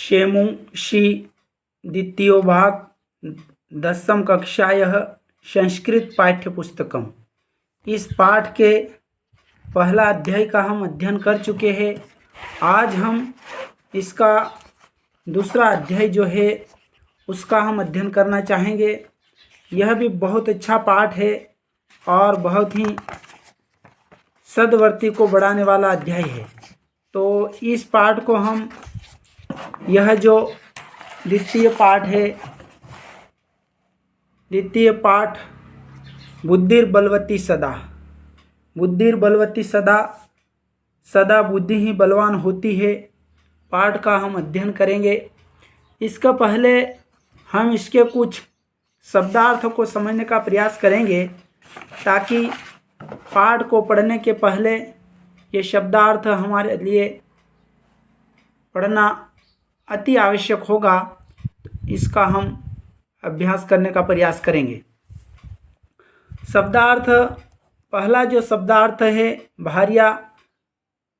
शेमुषी द्वितीयो भाग 10वीं कक्षायः संस्कृत पाठ्यपुस्तकम्। इस पाठ के पहला अध्याय का हम अध्ययन कर चुके हैं। आज हम इसका दूसरा अध्याय जो है उसका हम अध्ययन करना चाहेंगे। यह भी बहुत अच्छा पाठ है और बहुत ही सदवर्ती को बढ़ाने वाला अध्याय है। तो इस पाठ को हम यह जो द्वितीय पाठ बुद्धिर्बलवती सदा, बुद्धिर्बलवती सदा, सदा बुद्धि ही बलवान होती है, पाठ का हम अध्ययन करेंगे। इसका पहले हम इसके कुछ शब्दार्थ को समझने का प्रयास करेंगे ताकि पाठ को पढ़ने के पहले ये शब्दार्थ हमारे लिए पढ़ना अति आवश्यक होगा। इसका हम अभ्यास करने का प्रयास करेंगे। शब्दार्थ, पहला जो शब्दार्थ है भार्या,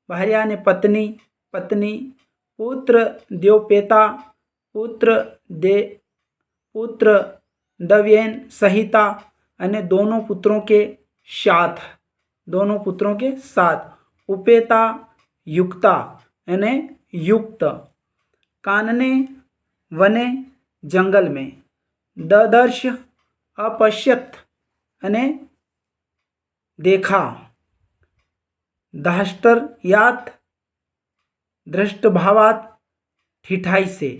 भार्या ने पत्नी, पत्नी, पुत्र द्योपेता, पुत्र दव्येन सहिता, यानी दोनों पुत्रों के साथ, दोनों पुत्रों के साथ, उपेता युक्ता यानी युक्त, कानने वने जंगल में, ददर्श अपश्यत यानी देखा, धाष्टर्यात दृष्टभावात ठिठाई से,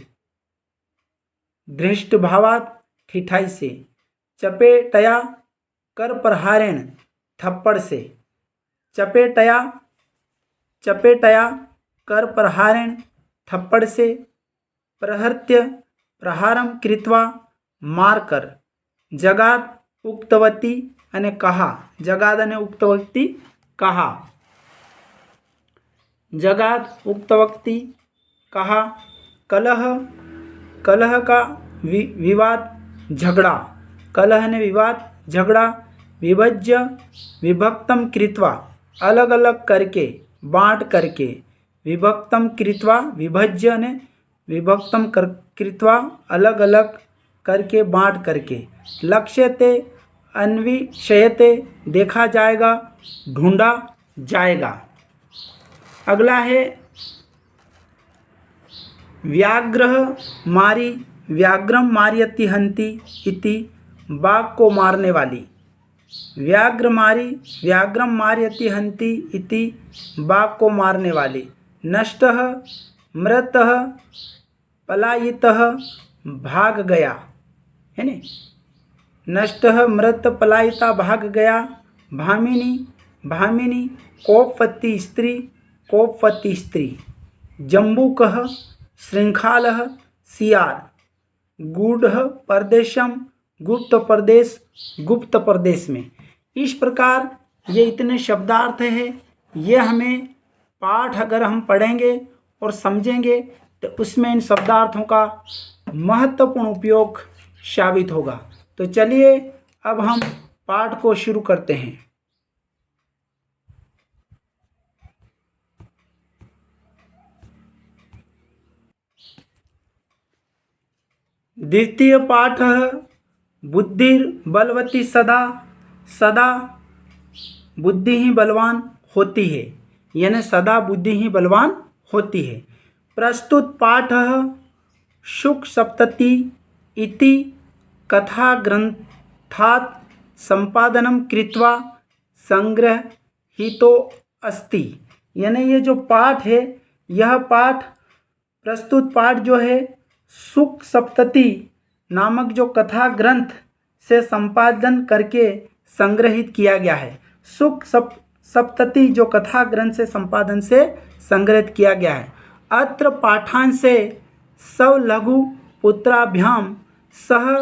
दृष्टभावात ठिठाई से, चपेटया कर प्रहारेण थप्पड़ से, चपेटया, चपेटया कर प्रहारेण थप्पड़ से, प्रहर्त्य प्रहारम कृत्वा मारकर, जगात उक्तवती यानी कहा, जगाद यानी उक्तवती कहा, जगात उक्तवती कहा, कलह, कलह का विवाद झगड़ा, कलह ने विवाद झगड़ा, विभज्य विभक्तम कृत्वा अलग अलग करके, बांट करके, विभक्तम कृत्वा, विभज्य ने विभक्तम कृत्वा अलग अलग करके, बांट करके, लक्ष्यते अन्विषयते देखा जाएगा, ढूंढा जाएगा। अगला है व्याघ्रः मारी, व्याघ्रम मारयति हंति इति, बाघ को मारने वाली, व्याघ्र मारी, व्याघ्रम मारयति हंति इति, बाघ को मारने वाली, नष्टः मृतः पलायितः भाग गया, है नहीं, नष्टः मृत पलायिता भाग गया, भामिनी, भामिनी कोपवती स्त्री, कोपवती स्त्री, जम्बूकः श्रृंखालः सियार, गूढ़ प्रदेशम गुप्त प्रदेश, गुप्त प्रदेश में। इस प्रकार ये इतने शब्दार्थ हैं। ये हमें पाठ अगर हम पढ़ेंगे और समझेंगे तो उसमें इन शब्दार्थों का महत्वपूर्ण उपयोग साबित होगा। तो चलिए अब हम पाठ को शुरू करते हैं। द्वितीय पाठ बुद्धिर्बलवती सदा, सदा बुद्धि ही बलवान होती है, यानी सदा बुद्धि ही बलवान होती है। प्रस्तुत पाठ शुक सप्तति इति कथा ग्रंथात् संपादनम कृत्वा संग्रहितो अस्ति, यानी ये जो पाठ है, यह पाठ, प्रस्तुत पाठ जो है शुक सप्तति नामक जो कथा ग्रंथ से संपादन करके संग्रहित किया गया है। शुक सप्तति जो कथा ग्रंथ से संपादन से संग्रहित किया गया है। अत्र पाठान से सवलघु पुत्राभ्याम सह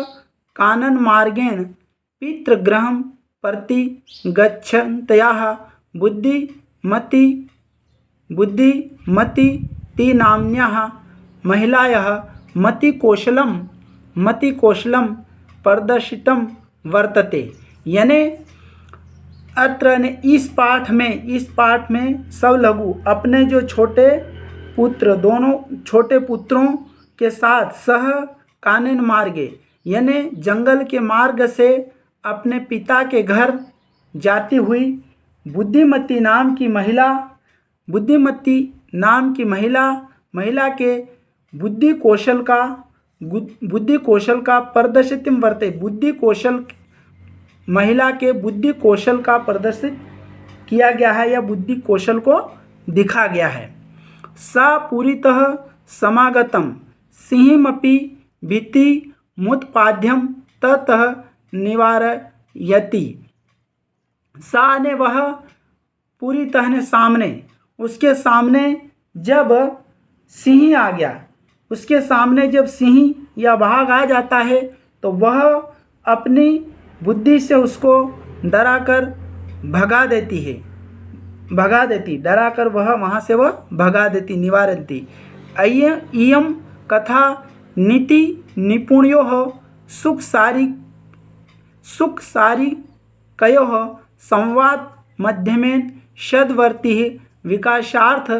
कानन मार्गेण पितृगृहं प्रति गच्छन्तयाः बुद्धिमती ती नाम्न्याः महिलायाः मतिकौशलं प्रदर्शितं वर्तते, यानी अत्र ने इस पाठ में सवलघु अपने जो छोटे पुत्र, दोनों छोटे पुत्रों के साथ सह कानन मार्गे यानी जंगल के मार्ग से अपने पिता के घर जाती हुई बुद्धिमती नाम की महिला के बुद्धि कौशल का प्रदर्शितम वर्ते महिला के बुद्धि कौशल का प्रदर्शित किया गया है या बुद्धि कौशल को दिखा गया है। सा पूरितः समागतम सिंहमपि भीति मुत्पाद्यम ततः निवारयति। सा ने वह पूरितः ने सामने, उसके सामने जब सिंह आ गया, उसके सामने जब सिंह या बाघ आ जाता है तो वह अपनी बुद्धि से उसको डराकर भगा देती, डराकर वह वहाँ से वह भगा देती, निवारयति। इयं कथा नीति निपुण्योः सुखसारिकयोः संवाद माध्यमेन षड्वर्तिः विकासार्थ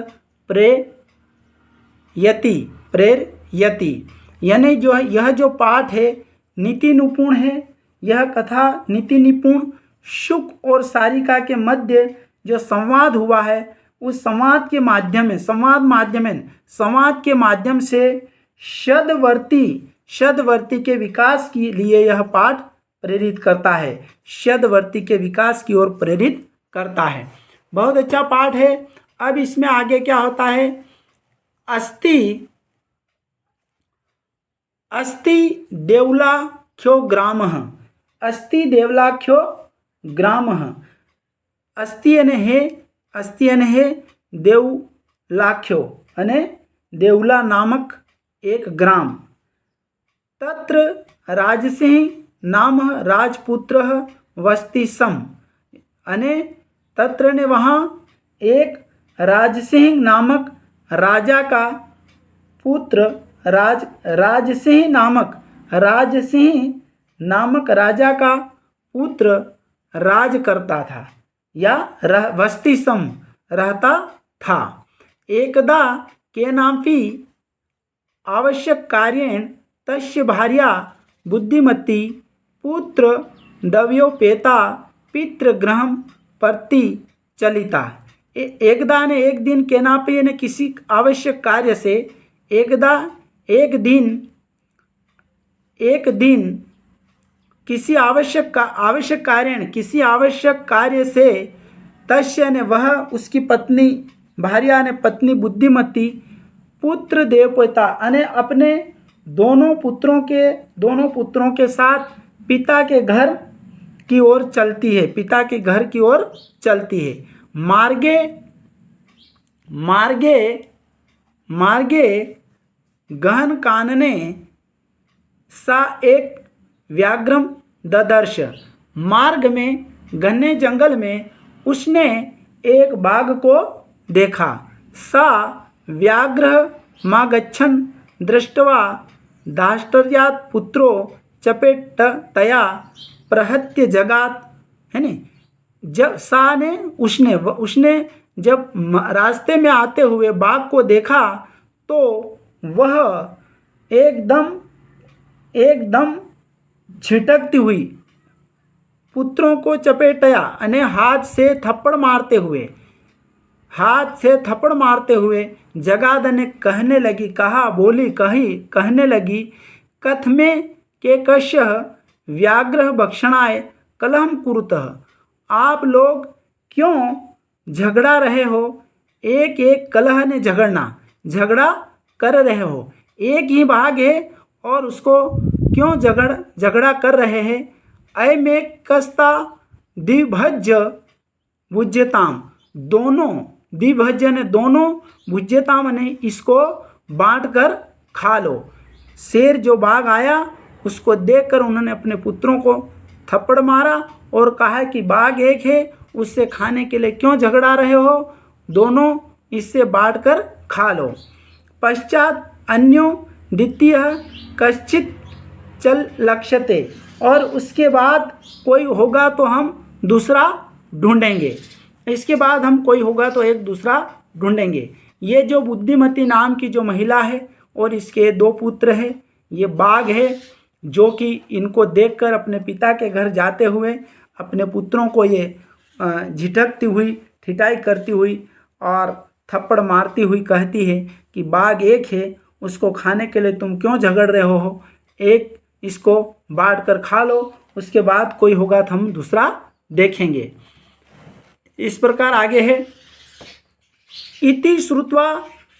प्रेरयति। यानी जो यह जो पाठ है नीति निपुण है, यह कथा नीति निपुण शुक और सारिका के मध्य जो संवाद हुआ है उस संवाद के माध्यम से षड्वर्ती के विकास के लिए यह पाठ प्रेरित करता है, षड्वर्ती के विकास की ओर प्रेरित करता है। बहुत अच्छा पाठ है। अब इसमें आगे क्या होता है, अस्ति देवलाख्यो ग्रामः, अस्ति देवलाख्यो ग्रामः। अस्ति यानी है देवलाख्यो अने देवला नामक एक ग्राम। तत्र राजसिंह नाम राजपुत्र वस्ति सम, अने तत्र ने वहाँ एक राजसिंह नामक राजा का पुत्र राजसिंह नामक राजा का पुत्र राज करता था या वस्ति सम रहता था। एकदा केनापि आवश्यक कार्येण तस्य भार्या बुद्धिमती पुत्र दव्योपेता पितृगृहं प्रति चलिता। एकदा ने एक दिन केनापि ने किसी आवश्यक कार्य से एक दिन किसी आवश्यक कार्य से तस्य ने वह उसकी पत्नी भार्या ने पत्नी बुद्धिमती पुत्र देवपोता अने अपने दोनों पुत्रों के साथ पिता के घर की ओर चलती है। मार्गे गहन कानने सा एक व्याघ्रम ददर्श। मार्ग में घने जंगल में उसने एक बाघ को देखा। सा व्याघ्रमागच्छन् दृष्ट्वा दाष्टर्यात् पुत्रो चपेटतया प्रहत्य जगात, है न। जब उसने जब रास्ते में आते हुए बाघ को देखा तो वह एकदम छिटकती हुई पुत्रों को चपेटया अने हाथ से थप्पड़ मारते हुए जगाद ने कहने लगी कथमे के कश्यः व्याघ्र भक्षणाय कलहम कुरुतः। आप लोग क्यों झगड़ा रहे हो, एक कलह ने झगड़ा कर रहे हो। एक ही बाघ है और उसको क्यों झगड़ा कर रहे हैं। अय में कस्ता द्विभज्य भुज्यताम, दोनों द्विभज्य ने दोनों भुज्यताम ने इसको बांट कर खा लो। शेर जो बाघ आया उसको देखकर उन्होंने अपने पुत्रों को थप्पड़ मारा और कहा कि बाघ एक है, उससे खाने के लिए क्यों झगड़ा रहे हो, दोनों इससे बांट कर खा लो। पश्चात अन्यो द्वितीय कश्चित चल लक्ष्यते, और उसके बाद कोई होगा तो हम दूसरा ढूंढेंगे। इसके बाद हम कोई होगा तो एक दूसरा ढूंढेंगे। ये जो बुद्धिमती नाम की जो महिला है और इसके 2 पुत्र हैं। ये बाघ है जो कि इनको देखकर अपने पिता के घर जाते हुए अपने पुत्रों को ये झिटकती हुई, ठिठाई करती हुई और थप्पड़ मारती हुई कहती है कि बाघ एक है, उसको खाने के लिए तुम क्यों झगड़ रहे हो, एक इसको बांट कर खा लो, उसके बाद कोई होगा तो हम दूसरा देखेंगे। इस प्रकार आगे है, इति श्रुत्वा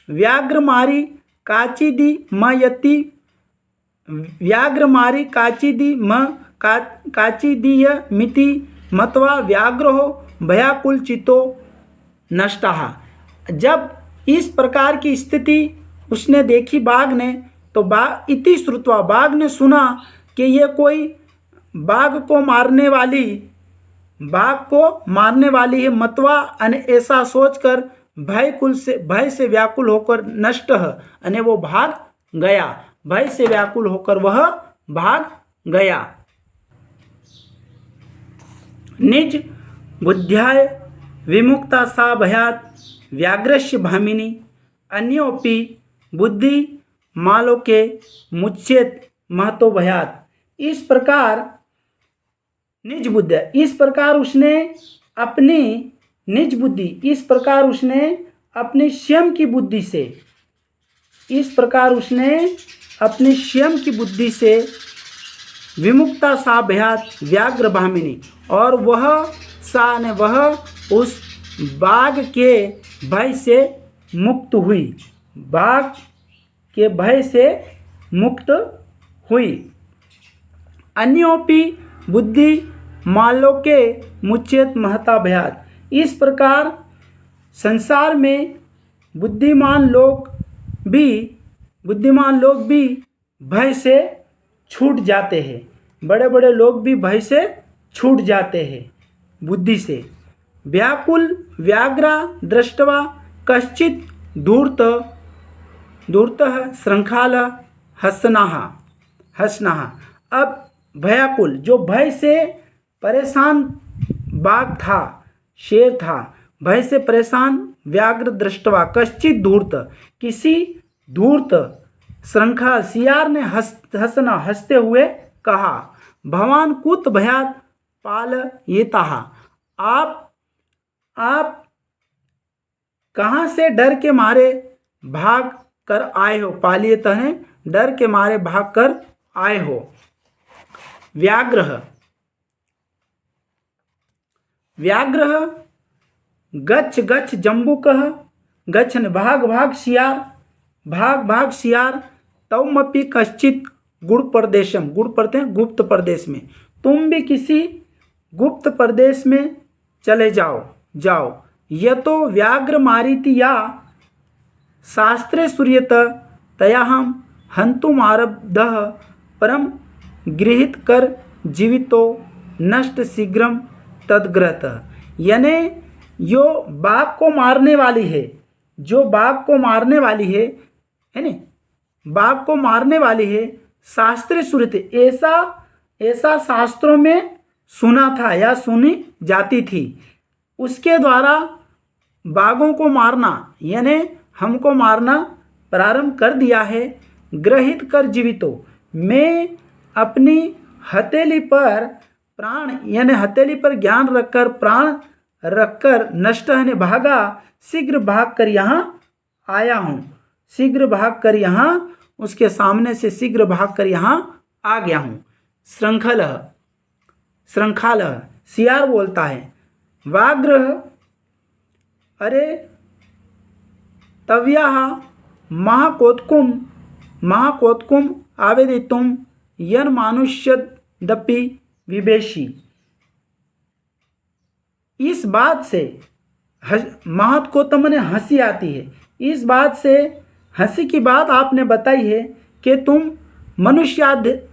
व्याघ्रमारी काचिदि मयति व्याघ्रमारी काचिदि म काचिदीय मिति मत्वा व्याघ्रो भयाकुलचितो नष्टः। जब इस प्रकार की स्थिति उसने देखी बाघ ने, तो इति श्रुत्वा बाघ ने सुना कि ये कोई बाघ को मारने वाली है। मत्वा अने ऐसा सोचकर भय से व्याकुल होकर नष्ट अने वो भाग गया, भय से व्याकुल होकर वह भाग गया। निज बुद्ध्याय विमुक्ता सा भयात् व्याघ्रस्य भामिनी अन्योपि बुद्धि मालोके मुच्येत महतो भयात्। इस प्रकार निज बुद्धि, इस प्रकार उसने अपनी निज बुद्धि, इस प्रकार उसने अपनी स्वयं की बुद्धि से, इस प्रकार उसने अपनी स्वयं की बुद्धि से विमुक्ता सा भयात् व्याघ्र भामिनी, और वह उस बाघ के भय से मुक्त हुई, बाघ के भय से मुक्त हुई। अन्योपि बुद्धि मालोके मुच्येत महता भयात्। इस प्रकार संसार में बुद्धिमान लोग भी भय से छूट जाते हैं, बड़े बड़े लोग भी भय से छूट जाते हैं बुद्धि से। व्याकुल व्याघ्रा दृष्ट्वा कश्चित् धूर्तः श्रृंखाल हसनः। अब भयाकुल, जो भय से परेशान बाघ था, शेर था, भय से परेशान व्याघ्र दृष्टवा कश्चित् धूर्त, किसी धूर्त श्रृंखला सियार ने हंसते हुए कहा, भवान कुत भयात् पालयेतः। आप कहाँ से डर के मारे भाग कर आए हो, पालयेतः है डर के मारे भाग कर आए हो। व्याघ्र गच्छ गच्छ जम्बूकः, गच्छ ने भाग भाग सियार, तवमपि कश्चित् गुड़ प्रदेशम, गुड़ पढ़ते हैं गुप्त प्रदेश में, तुम भी किसी गुप्त प्रदेश में चले जाओ। यतो व्याघ्र मारीति या शास्त्रे सूर्यत तयाहम हंतुम आरब्धः परम गृहीत कर जीवितो नष्ट शीघ्रम तद्ग्रहतः। यानी जो बाघ को मारने वाली है, जो बाघ को मारने वाली है ना, बाघ को मारने वाली है, शास्त्रे सूर्यत, ऐसा शास्त्रों में सुना था या सुनी जाती थी, उसके द्वारा बाघों को मारना यानी हमको मारना प्रारंभ कर दिया है। ग्रहित कर जीवितो, मैं अपनी हथेली पर प्राण यानी हथेली पर ज्ञान रखकर प्राण रखकर नष्ट ने भागा, शीघ्र भाग कर यहाँ आया हूँ, शीघ्र भाग कर यहाँ उसके सामने से शीघ्र भाग कर यहाँ आ गया हूँ। श्रृंखाल सियार बोलता है, व्याघ्र अरे तव्याः महाकोत्कुम आवेदितुम यन मानुष्यदपि विवेशी। इस बात से महाकोत्तम ने हंसी आती है, इस बात से हंसी की बात आपने बताई है कि तुम मनुष्यदपि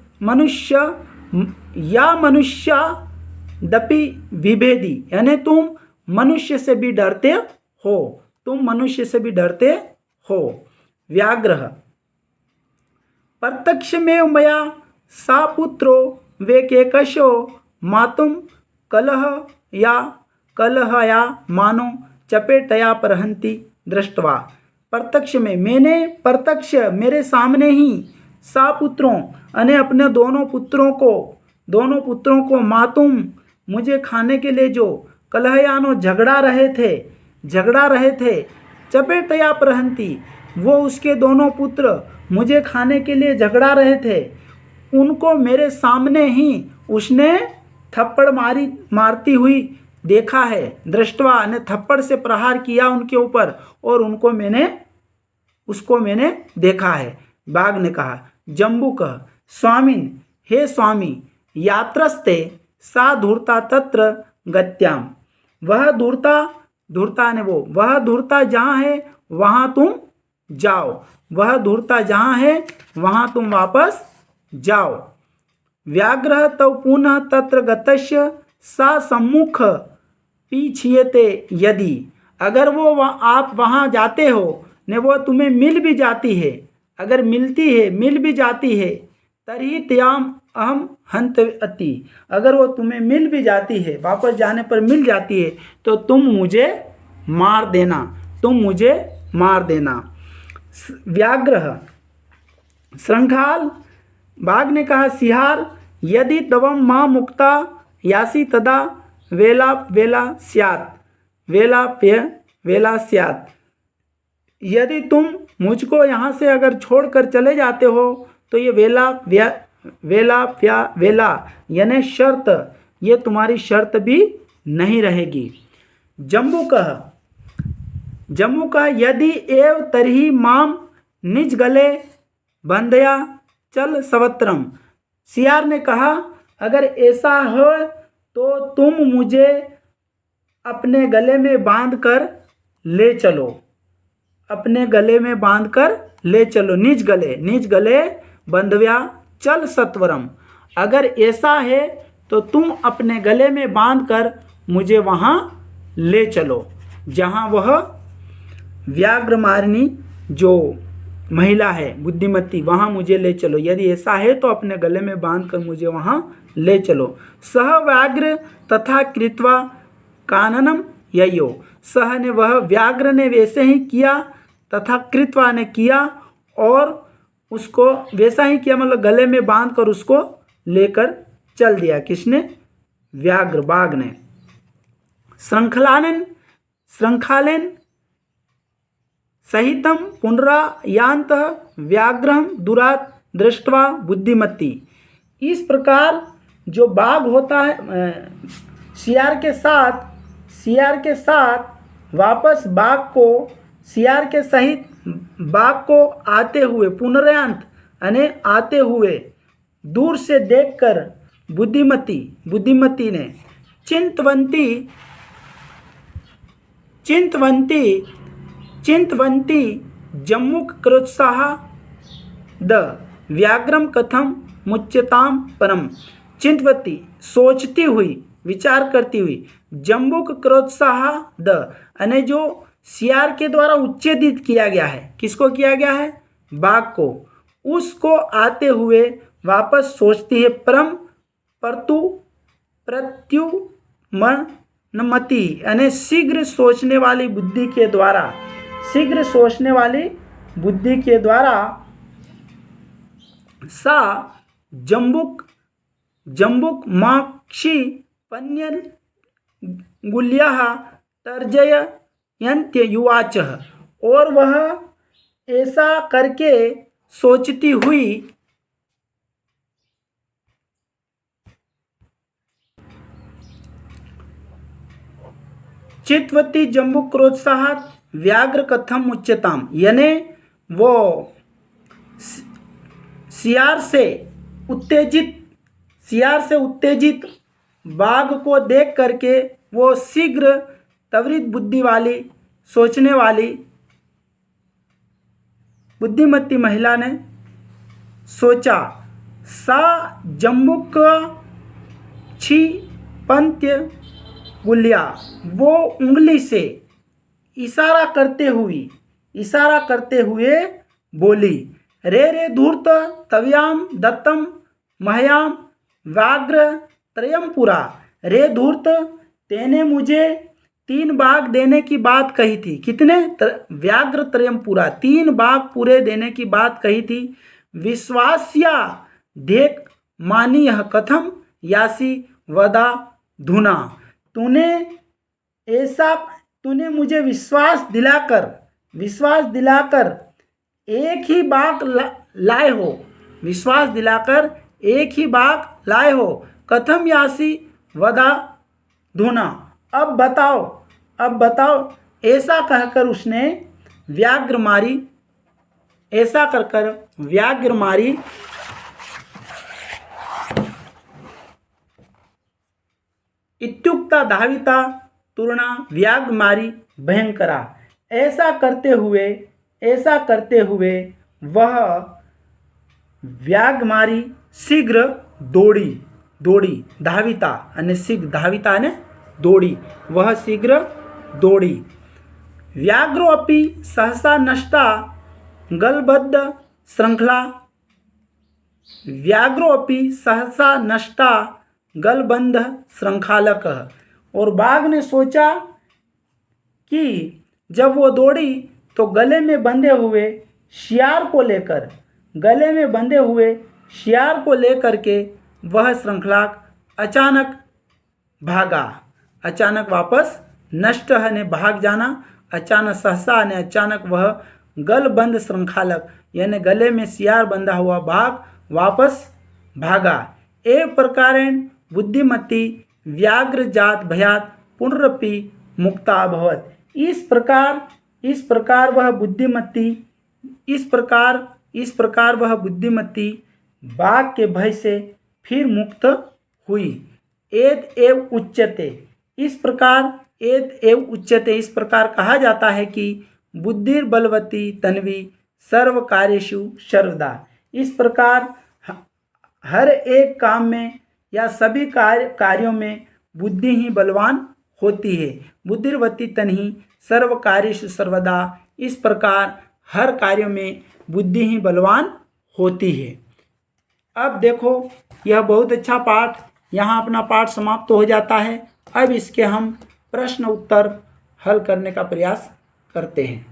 विभेदी, यानी तुम मनुष्य से भी डरते हो, तुम मनुष्य से भी डरते हो। व्याघ्र प्रत्यक्ष में मया सा पुत्रो वेकेकशो मातुम कलह या मानो चपेटया परहंती दृष्ट्वा। प्रत्यक्ष में, मैंने प्रत्यक्ष मेरे सामने ही सा पुत्रों अने अपने दोनों पुत्रों को मातुम मुझे खाने के लिए जो कलहयानो झगड़ा रहे थे चपेटया प्रहंती, वो उसके दोनों पुत्र मुझे खाने के लिए झगड़ा रहे थे, उनको मेरे सामने ही उसने थप्पड़ मारती हुई देखा है। दृष्टवा ने थप्पड़ से प्रहार किया उनके ऊपर और उसको मैंने देखा है। बाघ ने कहा, जम्बूक स्वामिन, हे स्वामी, यात्रस्ते सा धूर्ता तत्र गत्याम, वह धूर्ता जहाँ है वहाँ तुम जाओ, वह धूर्ता जहाँ है वहाँ तुम वापस जाओ। व्याघ्र तो पुनः तत्र गतस्य सा सम्मुख पीछियते यदि, अगर आप वहाँ जाते हो ने वो तुम्हें मिल भी जाती है, अगर मिल भी जाती है, तरी त्याम अहम हंत अति, अगर वो तुम्हें मिल भी जाती है, वापस जाने पर मिल जाती है, तो तुम मुझे मार देना। व्याघ्र श्रृंखाल, बाघ ने कहा, सिहार, यदि तवम माँ मुक्ता यासी तदा वेला स्यात्, यदि तुम मुझको यहाँ से अगर छोड़कर चले जाते हो तो ये वेला यानी शर्त, ये तुम्हारी शर्त भी नहीं रहेगी। जम्बू का यदि एव तरही माम निज गले बंधया चल सवत्रम, सियार ने कहा, अगर ऐसा हो तो तुम मुझे अपने गले में बांध कर ले चलो, निज गले बंधव्या चल सत्वरम, अगर ऐसा है तो तुम अपने गले में बांध कर मुझे वहाँ ले चलो जहाँ वह व्याघ्रमारिणी जो महिला है बुद्धिमती, वहाँ मुझे ले चलो, यदि ऐसा है तो अपने गले में बांध कर मुझे वहाँ ले चलो। सह व्याघ्र तथा कृत्वा काननम ययो, सह ने वह व्याघ्र ने वैसे ही किया तथा कृत्वा ने किया और उसको वैसा ही किया, मतलब गले में बांध कर उसको लेकर चल दिया। किसने? व्याघ्र, बाघ ने। श्रृंखलेन सहितम पुनरायांत व्याघ्रम दुरात दृष्ट्वा बुद्धिमती, इस प्रकार जो बाघ होता है सियार के साथ वापस सियार के सहित बाघ को आते हुए, पुनरायांत यानी आते हुए दूर से देखकर बुद्धिमती ने चिंतवंती जम्मुक कृत्साह द व्याघ्रम कथम मुच्यताम परम, चिंतवती सोचती हुई, विचार करती हुई, जम्बुक क्रोत्साह द यानी जो सियार के द्वारा उच्छेदित किया गया है, किसको किया गया है? बाघ को, उसको आते हुए वापस सोचती है परम प्रत्युमनमति यानी शीघ्र सोचने वाली बुद्धि के द्वारा सा जम्बुक माक्षी पन्यन गुल्याः तर्जयन्त्य युवाच, और वह ऐसा करके सोचती हुई चित्वती जम्बुक क्रोत्साहात व्याघ्र कथम उच्यताम, यानी वो सियार से उत्तेजित बाघ को देख करके वो शीघ्र त्वरित बुद्धि वाली, सोचने वाली बुद्धिमती महिला ने सोचा, सा जम्बुक क्षिपन्त्य गुल्या, वो उंगली से इशारा करते हुए बोली, रे धूर्त तव्याम दत्तम मह्याम व्याघ्र त्रयम पुरा, रे धूर्त, तेने मुझे 3 बाघ देने की बात कही थी। कितने? व्याघ्र त्रयम पूरा, 3 बाघ पूरे देने की बात कही थी। विश्वास्या धेक मानी यह कथम यासी वदा धुना। तूने मुझे विश्वास दिलाकर एक ही बाघ लाए हो, विश्वास दिलाकर एक ही बाघ लाए हो। कथम यासी वदा धुना। अब बताओ। ऐसा कहकर उसने व्याघ्र मारी, ऐसा कर व्याघ्र मारी। इत्युक्ता धाविता तुर्णा व्याघ्र मारी भयंकरा। ऐसा करते हुए वह व्याघ्र मारी शीघ्र दौड़ी। धाविता અને शीघ्र, धाविता ने दौड़ी, वह शीघ्र दौड़ी। व्याघ्रो अपि सहसा नष्टा गलबद्ध श्रृंखला। व्याघ्रो अपि सहसा नष्टा गलबंध श्रृंखलाक। और बाघ ने सोचा कि जब वो दौड़ी तो गले में बंधे हुए शियार को लेकर के वह श्रृंखला अचानक भागा। अचानक वापस, नष्ट ने भाग जाना, अचानक सहसा ने अचानक वह गलबंध श्रृंखलाक यानी गले में शियार बंधा हुआ बाघ वापस भागा। एक प्रकारेण बुद्धिमती व्याघ्र जात भयात पुनरपि मुक्ता अभवत। इस प्रकार वह बुद्धिमती बाघ के भय से फिर मुक्त हुई। एत एव उच्यते, इस प्रकार कहा जाता है कि बुद्धिर बलवती तन्वी सर्व कार्येषु सर्वदा। इस प्रकार हर एक काम में या सभी कार्यों में बुद्धि ही बलवान होती है। बुद्धिर्वती तन्ही सर्व कार्येषु सर्वदा। इस प्रकार हर कार्यों में बुद्धि ही बलवान होती है। अब देखो, यह बहुत अच्छा पाठ, यहाँ अपना पाठ समाप्त हो जाता है। अब इसके हम प्रश्न उत्तर हल करने का प्रयास करते हैं।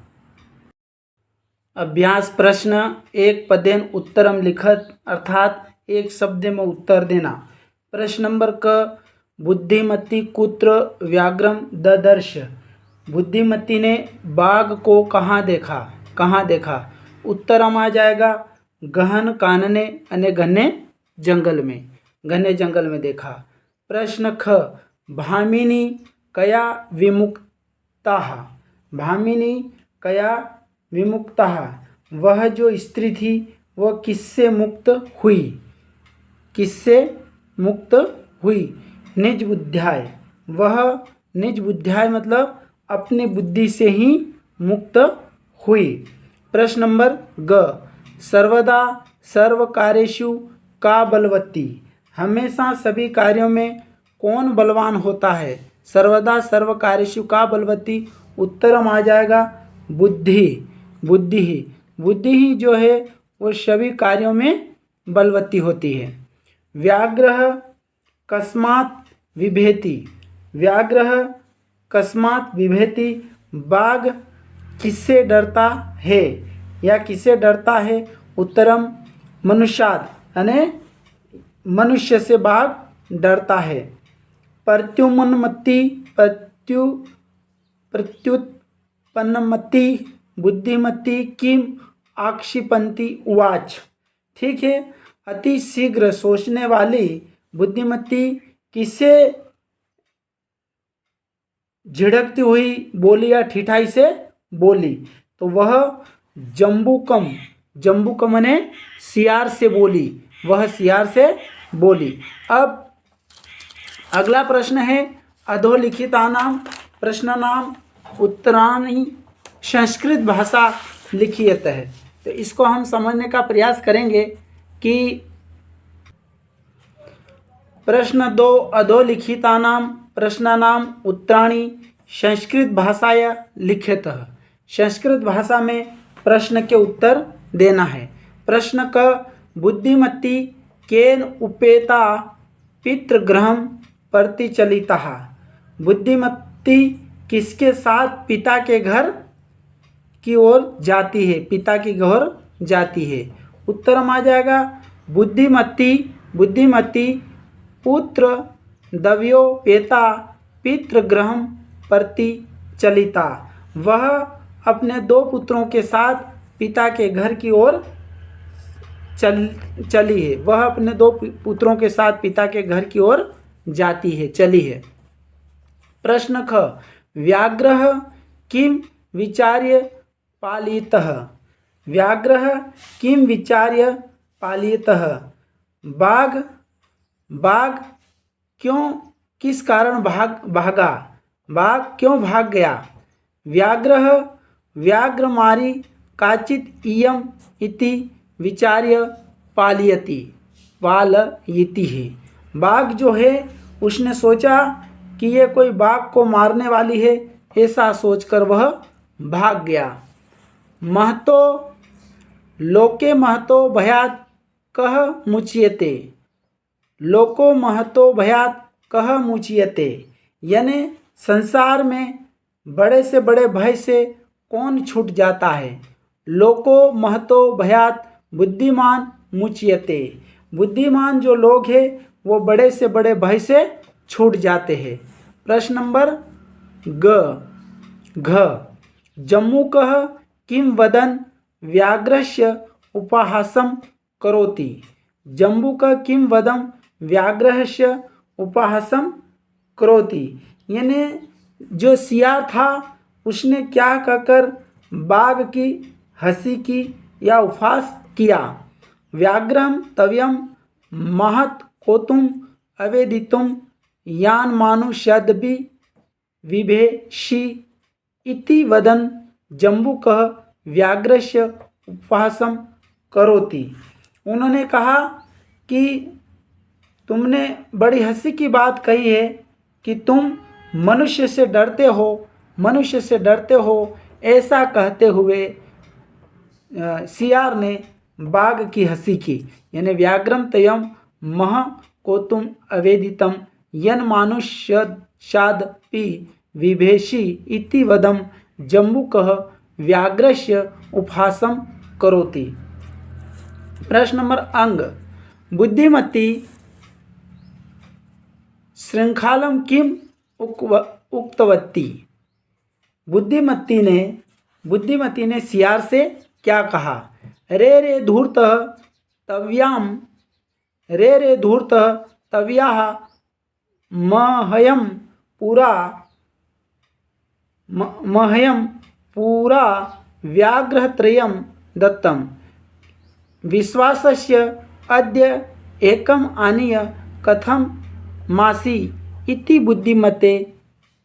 अभ्यास प्रश्न 1 पदेन उत्तरम लिखत, अर्थात एक शब्द में उत्तर देना। प्रश्न नंबर क, बुद्धिमती कुत्र व्याघ्रम ददर्श। बुद्धिमती ने बाघ को कहाँ देखा? उत्तरम आ जाएगा गहन कानने अने घने जंगल में देखा। प्रश्न ख, भामिनी कया विमुक्ता। वह जो स्त्री थी वह किससे मुक्त हुई? निज बुद्ध्याय। वह निज बुद्ध्याय मतलब अपनी बुद्धि से ही मुक्त हुई। प्रश्न नंबर ग, सर्वदा सर्व कार्येषु का बलवती। हमेशा सभी कार्यों में कौन बलवान होता है? सर्वदा सर्व कार्येषु का बलवती। उत्तरम आ जाएगा बुद्धि ही जो है वो सभी कार्यों में बलवती होती है। व्याघ्र कस्मात् विभेति। बाघ किससे डरता है? उत्तरम मनुष्यात्, यानी मनुष्य से बाघ डरता है। प्रत्युत्पन्नमति बुद्धिमती किम आक्षिपन्ति उवाच। ठीक है, अति शीघ्र सोचने वाली बुद्धिमती किसे झिड़कती हुई बोली या ठिठाई से बोली? तो वह जम्बूकम ने सियार से बोली, वह सियार से बोली। अब अगला प्रश्न है, अधोलिखितानां प्रश्नानां उत्तराणि संस्कृत भाषा लिखियतः। तो इसको हम समझने का प्रयास करेंगे कि प्रश्न 2, अधोलिखितानां प्रश्नानां उत्तराणि संस्कृत भाषाया लिख्यतः। संस्कृत भाषा में प्रश्न के उत्तर देना है। प्रश्न क, बुद्धिमती केन उपेता पितृगृहं प्रतिचलिता। बुद्धिमती किसके साथ पिता के घर की ओर जाती है, पिता की ओर जाती है। उत्तर में आ जाएगा बुद्धिमती, बुद्धिमती पुत्र दव्यो पेता पितृगृहम प्रति चलिता। वह अपने 2 पुत्रों के साथ पिता के घर की ओर चली है। वह अपने 2 पुत्रों के साथ पिता के घर की ओर जाती है, चली है। प्रश्न ख, व्याघ्रः किम विचार्य पालितः। व्याघ्रः किम विचार्य पालितः। बाघ क्यों, किस कारण भागा, बाघ क्यों भाग गया। व्याघ्रः व्याघ्रमारी काचित् इयम् इति विचार्य पालयति है। बाघ जो है उसने सोचा कि ये कोई बाघ को मारने वाली है, ऐसा सोचकर वह भाग गया। महतो लोके महतो भयात् कः मुच्यते। लोको महतो भयात् कः मुच्यते, यानी संसार में बड़े से बड़े भय से कौन छूट जाता है। लोको महतो भयात् बुद्धिमान मुच्यते। बुद्धिमान जो लोग हैं वो बड़े से बड़े भय से छूट जाते हैं। प्रश्न नंबर घ, जम्बूकः किं वदन् व्याघ्रस्य उपहासं करोति। जम्बूकः किं वदन् व्याघ्रस्य उपहासं करोति, यानी जो सियार था उसने क्या कहकर बाघ की हंसी की या उपहास किया। व्याघ्रम तव्यम महत् कोतुम अवेदितुम यान मानुष्यद्भि विभेषि इति वदन् जम्बूकः व्याघ्रस्य उपहासं करोति। उन्होंने कहा कि तुमने बड़ी हंसी की बात कही है कि तुम मनुष्य से डरते हो, मनुष्य से डरते हो, ऐसा कहते हुए सियार ने बाघ की हंसी की। यानी व्याघ्रम तयम मह कोतुम अवेदितम यन मानुष्यादपि विभेषि इति वदम जम्बूकः व्याघ्रस्य उपहासं करोति। प्रश्न नंबर अंग, बुद्धिमती श्रृंखालम किम उक्तवती। बुद्धिमती ने सियार से क्या कहा। रे धूर्तः तव्याम, रे धूर्तः तव्याः मह्यं पूरा व्याघ्रत्रयं दत्तं। विश्वासस्य अद्य एकम् आनीय कथं मासी इति बुद्धिमते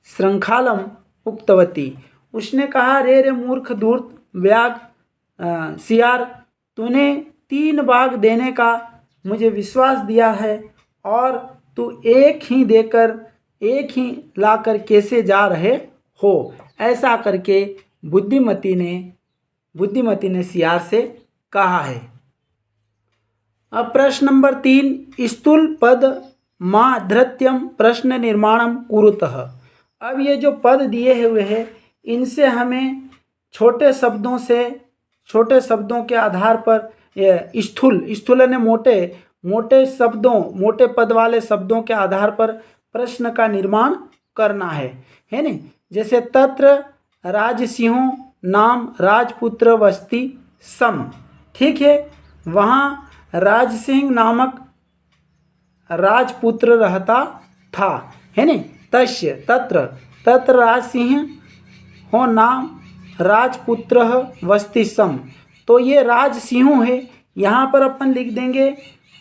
श्रृंखालम उक्तवती। उसने कहा, रे मूर्ख धूर्त व्याघ सियार, तूने 3 बाघ देने का मुझे विश्वास दिया है और तू एक ही देकर एक ही लाकर कैसे जा रहे हो। ऐसा करके बुद्धिमती ने सियार से कहा है। अब प्रश्न नंबर 3, स्थूल पद माँ धृत्यम प्रश्न निर्माणम कुरुतः। अब ये जो पद दिए हुए हैं इनसे हमें छोटे शब्दों के आधार पर स्थूल ने मोटे शब्दों, मोटे पद वाले शब्दों के आधार पर प्रश्न का निर्माण करना है नहीं। जैसे तत्र राजसिंहो नाम राजपुत्र वस्ति सम, ठीक है, वहाँ राजसिंह नामक राजपुत्र रहता था, है नहीं। तस्य तत्र राजसिंह हो नाम राजपुत्र वस्ति सम, तो ये राजसिंह है। यहाँ पर अपन लिख देंगे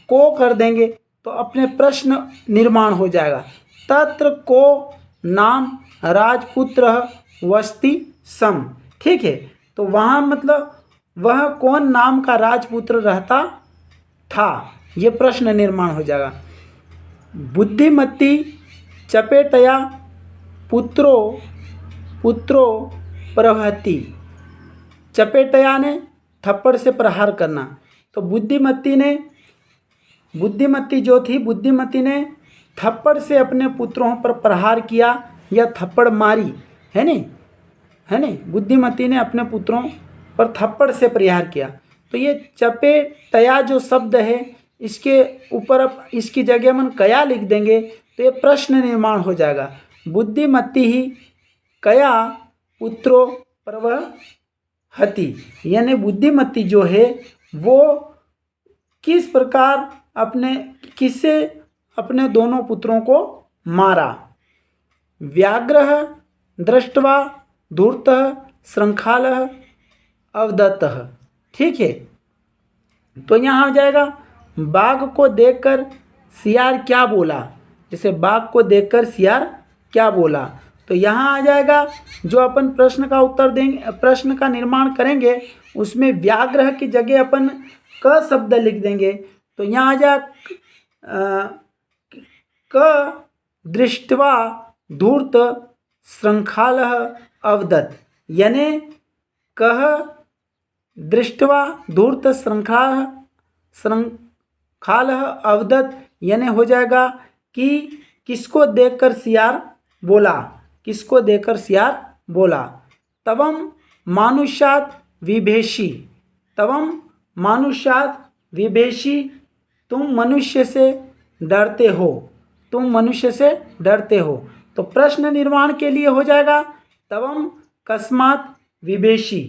को कर देंगे तो अपने प्रश्न निर्माण हो जाएगा। तत्र को नाम राजपुत्र वस्ति सम, ठीक है। तो वहाँ मतलब वह कौन नाम का राजपुत्र रहता था, ये प्रश्न निर्माण हो जाएगा। बुद्धिमती चपेटया पुत्रो प्रवहति। चपेटया ने थप्पड़ से प्रहार करना, तो बुद्धिमती ने थप्पड़ से अपने पुत्रों पर प्रहार किया या थप्पड़ मारी। है नहीं, है नहीं, बुद्धिमती ने अपने पुत्रों पर थप्पड़ से प्रहार किया। तो ये चपेटया जो शब्द है, इसके ऊपर अब इसकी जगह हम कया लिख देंगे तो ये प्रश्न निर्माण हो जाएगा। बुद्धिमती ही कया पुत्रो प्रवहति, यानी बुद्धिमती जो है वो किस प्रकार किससे अपने दोनों पुत्रों को मारा। व्याघ्रः दृष्ट्वा धूर्तः श्रृंखालः अवदत्तः। ठीक है, तो यहाँ हो जाएगा बाघ को देखकर सियार क्या बोला। जैसे बाघ को देखकर सियार क्या बोला, तो यहाँ आ जाएगा जो अपन प्रश्न का उत्तर देंगे, प्रश्न का निर्माण करेंगे, उसमें व्याघ्र की जगह अपन क शब्द लिख देंगे। तो यहाँ आ जाए क दृष्ट्वा धूर्त श्रृंखालः अवदत्, यानी कह दृष्ट्वा धूर्त श्रृंखालः अवदत्, यानी हो जाएगा कि किसको देखकर सियार बोला, किसको देखकर सियार बोला। तवम मानुष्यात् विभेषी, तवम मानुष्यात् विभेषी, तुम मनुष्य से डरते हो, तुम मनुष्य से डरते हो। तो प्रश्न निर्माण के लिए हो जाएगा तवम कस्मात् विभेषी,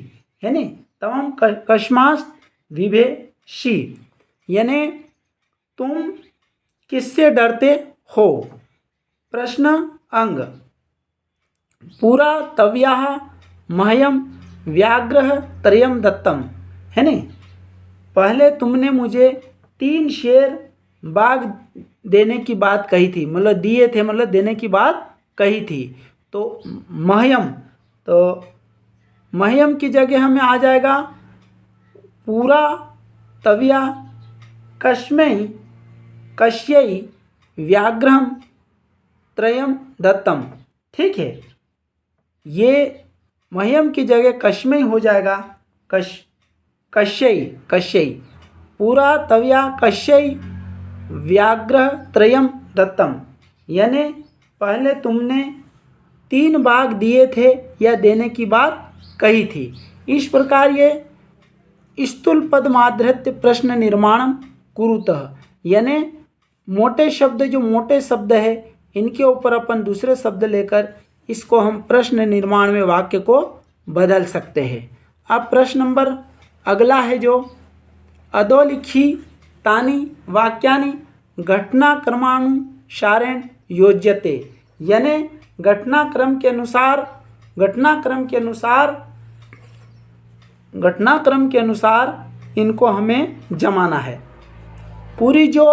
है नहीं, तवम कस्मात् विभेषी, यानी तुम किससे डरते हो। प्रश्न अंग पूरा तव्याः मह्यम व्याघ्रः त्रयं दत्तम, है नहीं, पहले तुमने मुझे 3 शेर बाघ देने की बात कही थी, मतलब दिए थे, मतलब देने की बात कही थी। तो मह्यम, तो मह्यम की जगह हमें आ जाएगा पूरा तव्या कस्मै कस्यै व्याघ्रं त्रयं दत्तम। ठीक है, ये मह्यम की जगह कस्मै हो जाएगा कस्यै, पूरा तव्या कस्यै व्याघ्र त्रयं दत्तम, यानी पहले तुमने 3 बाघ दिए थे या देने की बात कही थी। इस प्रकार ये स्थूल पदमाधृत्य प्रश्न निर्माणम कुरुतः, यानी मोटे शब्द, जो मोटे शब्द है इनके ऊपर अपन दूसरे शब्द लेकर इसको हम प्रश्न निर्माण में वाक्य को बदल सकते हैं। अब प्रश्न नंबर अगला है जो अधोलिखी तानि वाक्यानि घटनाक्रमानुसारेण योज्यते, यानी घटनाक्रम के अनुसार इनको हमें जमाना है। पूरी जो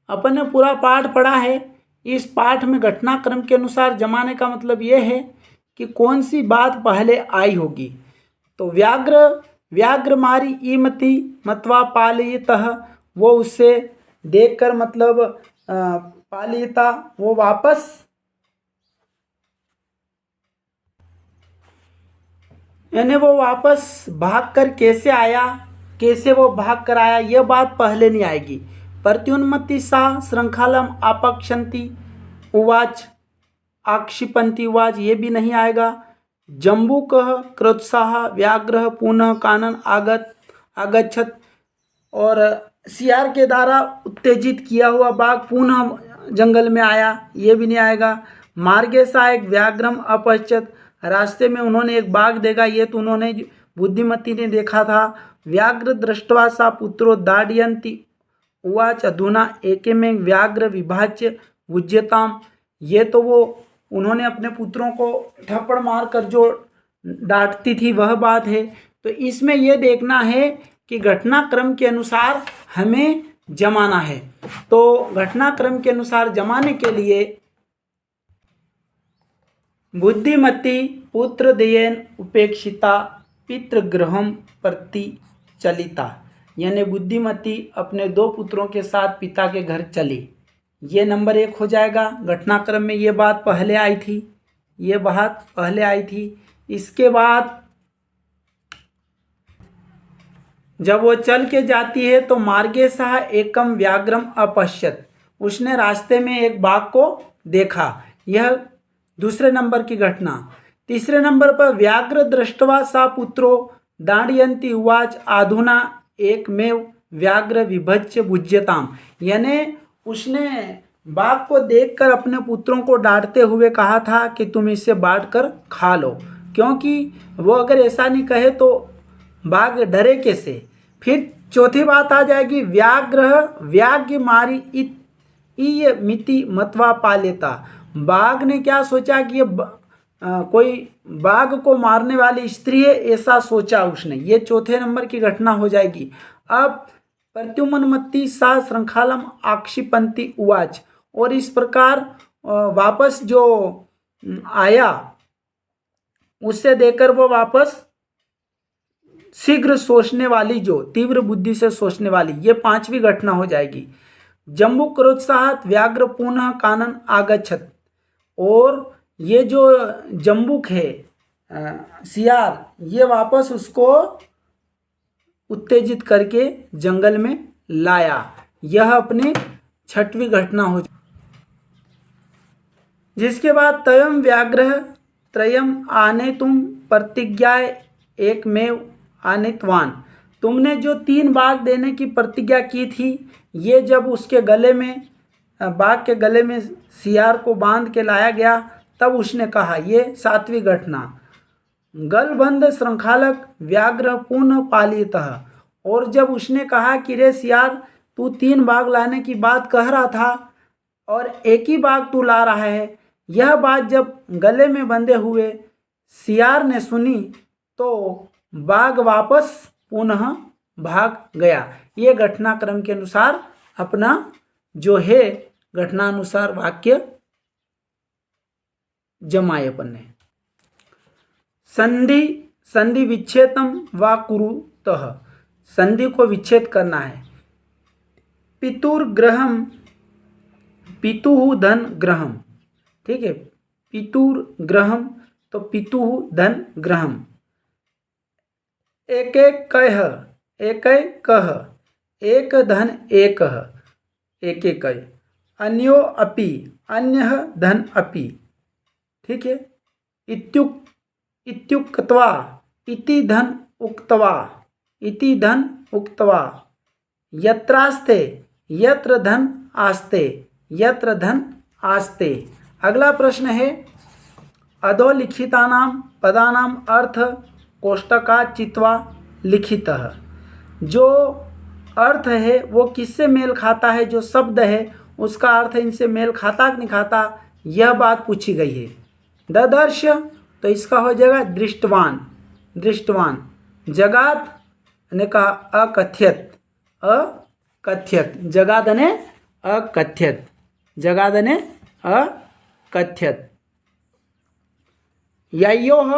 अपन ने पूरा पाठ पढ़ा है, इस पाठ में घटनाक्रम के अनुसार जमाने का मतलब ये है कि कौन सी बात पहले आई होगी। तो व्याघ्र मारी ईमति मत्वा पालयितः, वो उससे देखकर मतलब पालयिता, वो वापस यानी वो वापस भागकर कैसे आया, कैसे वो भाग कर आया, ये बात पहले नहीं आएगी। प्रत्युन्मति सा श्रृंखलम आपक्षन्ति उवाच आक्षिपन्ति उवाच, ये भी नहीं आएगा। जम्बूकः क्रोत्साह व्याघ्र पुनः कानन आगच्छत, और सियार के द्वारा उत्तेजित किया हुआ बाघ पुनः जंगल में आया, ये भी नहीं आएगा। मार्गे सा एक व्याघ्रम अपश्यत, रास्ते में उन्होंने एक बाघ देखा, ये तो उन्होंने बुद्धिमती ने देखा था। व्याघ्र दृष्ट्वा सा पुत्रो दाडयन्ति उवाच अधुना एके में व्याघ्र विभाज्य भुज्यताम, ये तो वो उन्होंने अपने पुत्रों को थप्पड़ मारकर जो डांटती थी वह बात है। तो इसमें यह देखना है कि घटनाक्रम के अनुसार हमें जमाना है। तो घटनाक्रम के अनुसार जमाने के लिए बुद्धिमती पुत्र दयेन उपेक्षिता पितृगृहम प्रति चलिता, यानी बुद्धिमती अपने 2 पुत्रों के साथ पिता के घर चली, ये नंबर 1 हो जाएगा। घटनाक्रम में ये बात पहले आई थी, ये बात पहले आई थी। इसके बाद जब वो चल के जाती है तो मार्गे सह एकम व्याघ्रम अपश्यत, उसने रास्ते में एक बाघ को देखा, यह दूसरे नंबर की घटना। तीसरे नंबर पर व्याघ्र दृष्ट्वा सा पुत्रो दांडयंती उवाच अधुना एकमेव व्याघ्र विभज्य भुज्यताम, यानी उसने बाघ को देखकर अपने पुत्रों को डांटते हुए कहा था कि तुम इसे बांट कर खा लो, क्योंकि वो अगर ऐसा नहीं कहे तो बाघ डरे कैसे। फिर चौथी बात आ जाएगी व्याघ्र मारी ईय मिति मत्वा पालेता। बाघ ने क्या सोचा कि ये कोई बाघ को मारने वाली स्त्री है, ऐसा सोचा उसने। ये चौथे नंबर की घटना हो जाएगी। अब प्रत्युमन्मत्ति सा श्रृंखालम आक्षिपंती उवाच, और इस प्रकार वापस जो आया उससे देकर वो वापस शीघ्र सोचने वाली, जो तीव्र बुद्धि से सोचने वाली, ये पांचवी घटना हो जाएगी। जम्बू क्रोत्साहत व्याघ्र पुनः कानन आगच्छत, और ये जो जम्बुक है सियार, ये वापस उसको उत्तेजित करके जंगल में लाया। यह अपनी छठवीं घटना हो। जिसके बाद तयम व्याघ्र त्रयम आनेतुम प्रतिज्ञा एकमेव आनितवान, तुमने जो 3 बाघ देने की प्रतिज्ञा की थी, ये जब उसके गले में, बाघ के गले में सियार को बांध के लाया गया, तब उसने कहा, ये 7वीं घटना। गलबंध श्रृंखालक व्याघ्र पुनः पालितः, और जब उसने कहा कि रे सियार, तू 3 बाघ लाने की बात कह रहा था और एक ही बाघ तू ला रहा है, यह बात जब गले में बंधे हुए सियार ने सुनी तो बाघ वापस पुनः भाग गया। ये घटनाक्रम के अनुसार अपना जो है घटनानुसार वाक्य जमाए अपन ने। संधि विच्छेदम वा कुरुतः, संधि को विच्छेद करना है। पितुर्ग्रहम पितुः धन ग्रहम, ठीक है, पितुर्ग्रहम तो पितुः धन ग्रहम। एक कह एक धन एक अन्यो अपि अन्यः धन अपि, ठीक है। इत्युक्त्वा इति धन उक्त्वा यत्रास्ते यत्र धन आस्ते। अगला प्रश्न है, अधोलिखितानां पदानां अर्थ कोष्टकात् चित्वा लिखितः, जो अर्थ है वो किससे मेल खाता है, जो शब्द है उसका अर्थ इनसे मेल खाता कि नहीं खाता, यह बात पूछी गई है। ददर्श तो इसका हो जाएगा दृष्टवान। जगात ने कहा अकथ्यत, जगाद ने अकथ्यत। यायोः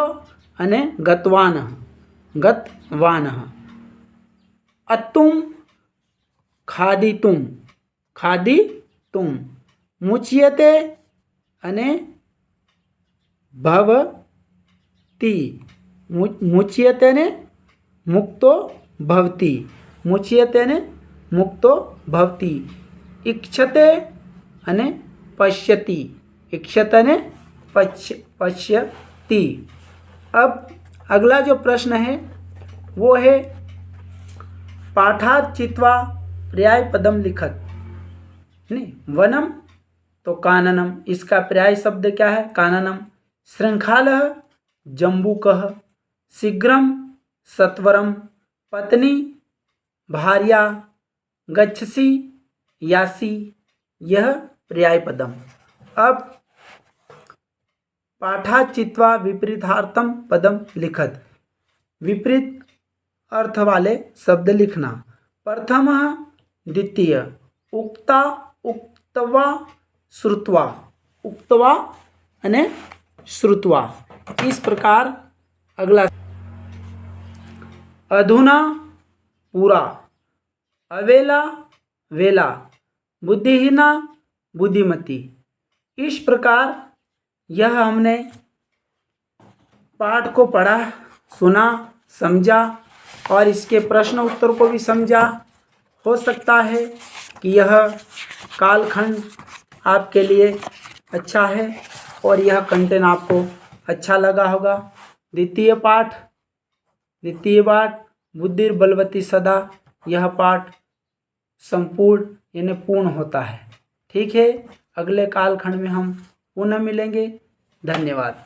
अने गतवान। अतुम खादितुम। मुच्यते अने भवति। मुच्यते ने मुक्तो भवति। इक्षते अने पश्यति। पश्यति। अब अगला जो प्रश्न है वो है, पाठात् चित्वा पर्याय पदम लिखत। नहीं, वनम तो काननम, इसका पर्याय शब्द क्या है, काननम। श्रृंखालः जम्बूकः। शीघ्रम सत्वरम। पत्नी भार्या। गच्छसि यासि, यह पर्याय पदम। अब पाठात् चित्वा विपरीतार्थम पदम लिखत, विपरीत अर्थ वाले शब्द लिखना। प्रथम द्वितीय। उक्ता उक्त्वा श्रुत्वा अने श्रुत्वा। इस प्रकार अगला, अधुना पूरा। अवेला वेला। बुद्धिहीना बुद्धिमती। इस प्रकार यह हमने पाठ को पढ़ा, सुना, समझा और इसके प्रश्न उत्तर को भी समझा। हो सकता है कि यह कालखंड आपके लिए अच्छा है और यह कंटेंट आपको अच्छा लगा होगा। द्वितीय पाठ बुद्धिर्बलवती सदा, यह पाठ संपूर्ण यानी पूर्ण होता है। ठीक है, अगले कालखंड में हम पुनः मिलेंगे। धन्यवाद।